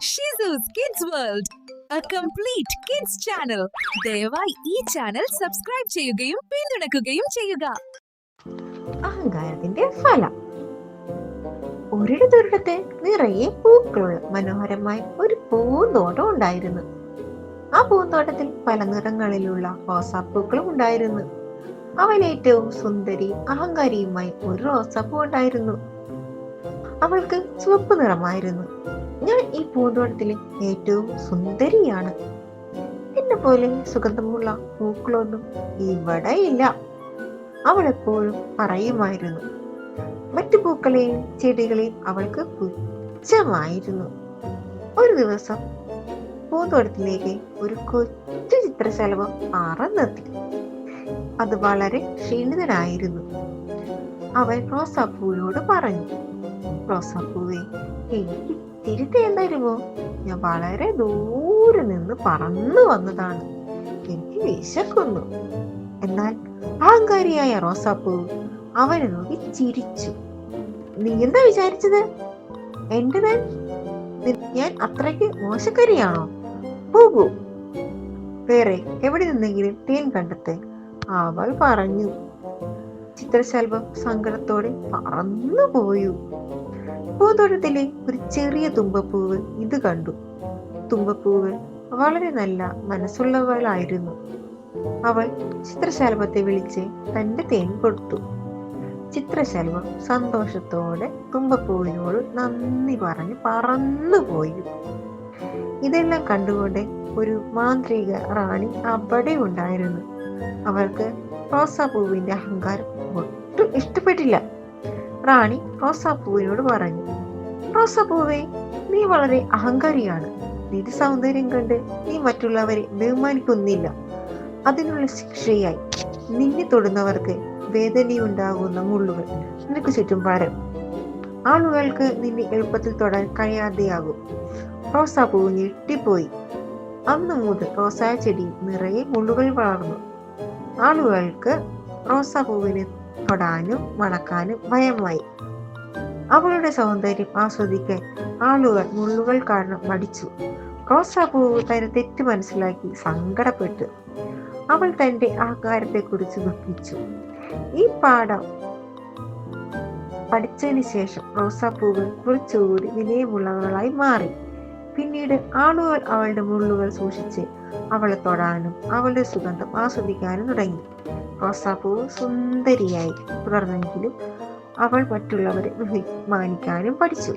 ഷിസൂസ് kids world, a complete kids channel. ദയവായി ഈ channel subscribe ചെയ്യുകയും പിന്തുണയ്ക്കുകയും ചെയ്യുക. അഹങ്കാരത്തിന്റെ ഫലം. ഒരിടത്തൊരിടത്ത് നിറയെ പൂക്കളുള്ള മനോഹരമായ ഒരു പൂന്തോട്ടം ഉണ്ടായിരുന്നു. ആ പൂന്തോട്ടത്തിൽ പല നിറങ്ങളിലുള്ള റോസാപ്പൂക്കളും ഉണ്ടായിരുന്നു. അവൻ ഏറ്റവും സുന്ദരിയും അഹങ്കാരിയുമായ ഒരു റോസാപ്പൂ ഉണ്ടായിരുന്നു. അവൾക്ക് ചുവപ്പ് നിറമായിരുന്നു. ഞാൻ ഈ പൂന്തോട്ടത്തിലെ ഏറ്റവും സുന്ദരിയാണ്. എന്നെ പോലെ സുഗന്ധമുള്ള പൂക്കളൊന്നും ഇവിടെ ഇല്ല, അവൾ എപ്പോഴും പറയുമായിരുന്നു. മറ്റു പൂക്കളെയും ചെടികളെയും അവൾക്ക് പുച്ഛമായിരുന്നു. ഒരു ദിവസം പൂന്തോട്ടത്തിലേക്ക് ഒരു കൊച്ചു ചിത്രശലഭം പറന്നെത്തി. അത് വളരെ ക്ഷീണിതനായിരുന്നു. അവൻ റോസാപ്പൂവിനോട് പറഞ്ഞു, റോസാപ്പൂവേ, എനിക്ക് തിരിത്തേൻ തരുമോ? ഞാൻ വളരെ ദൂരെ നിന്ന് പറന്നു വന്നതാണ്, എനിക്ക് വിശക്കുന്നു. എന്നാൽ അഹങ്കാരിയായ റോസാപ്പൂ അവനെ നോക്കി ചിരിച്ചു. നീ എന്താ വിചാരിച്ചത്? എന്റെ ഞാൻ അത്രയ്ക്ക് മോശക്കാരിയാണോ? പോകൂ, വേറെ എവിടെ നിന്നെങ്കിലും തേൻ കണ്ടെത്തേ, അവൾ പറഞ്ഞു. ചിത്രശലഭം സങ്കടത്തോടെ പറന്നു പോയി. പൂന്തോട്ടത്തിലെ ഒരു ചെറിയ തുമ്പപ്പൂവ് ഇത് കണ്ടു. തുമ്പപ്പൂവ് വളരെ നല്ല മനസ്സുള്ളവളായിരുന്നു. അവൾ ചിത്രശലഭത്തെ വിളിച്ച് തന്റെ തേൻ കൊടുത്തു. ചിത്രശലഭം സന്തോഷത്തോടെ തുമ്പപ്പൂവിനോട് നന്ദി പറഞ്ഞ് പറന്നുപോയി. ഇതെല്ലാം കണ്ടുകൊണ്ട് ഒരു മാന്ത്രിക റാണി അവിടെ ഉണ്ടായിരുന്നു. അവൾക്ക് റോസാപ്പൂവിന്റെ അഹങ്കാരം ഒട്ടും ഇഷ്ടപ്പെട്ടില്ല. റാണി റോസാപ്പൂവിനോട് പറഞ്ഞു, റോസാപ്പൂവേ, നീ വളരെ അഹങ്കാരിയാണ്. നിന്റെ സൗന്ദര്യം കണ്ട് നീ മറ്റുള്ളവരെ ബഹുമാനിക്കുന്നില്ല. അതിനുള്ള ശിക്ഷയായി നിന്നെ തൊടുന്നവർക്ക് വേദനയുണ്ടാകുന്ന മുള്ളുകൾ നിനക്ക് ചുറ്റും വരും. ആളുകൾക്ക് നിന്നെ എളുപ്പത്തിൽ തൊടാൻ കഴിയാതെയാകും. റോസാപ്പൂവ് ഞെട്ടിപ്പോയി. അന്ന് മുതൽ റോസാ ചെടി നിറയെ മുള്ളുകൾ വളർന്നു. ആളുകൾക്ക് റോസാപ്പൂവിനെ തൊടാനും മണക്കാനും ഭയമായി. അവളുടെ സൗന്ദര്യം ആസ്വദിക്കാൻ ആളുകൾ മുള്ളുകൾ കാരണം മടിച്ചു. റോസാപ്പൂവ് തന്റെ തെറ്റ് മനസ്സിലാക്കി സങ്കടപ്പെട്ടു. അവൾ തന്റെ അഹങ്കാരത്തെ കുറിച്ച് ദുഃഖിച്ചു. ഈ പാഠം പഠിച്ചതിന് ശേഷം റോസാപ്പൂവ് കുറച്ചുകൂടി വിനയമുള്ളവളായി മാറി. പിന്നീട് ആളുകൾ അവളുടെ മുള്ളുകൾ സൂക്ഷിച്ച് അവളെ തൊടാനും അവളുടെ സുഗന്ധം ആസ്വദിക്കാനും തുടങ്ങി. റോസാപ്പൂവ് സുന്ദരിയായി. തുടർന്നെങ്കിലും അവൾ മറ്റുള്ളവരെ ബഹുമാനിക്കാനും പഠിച്ചു.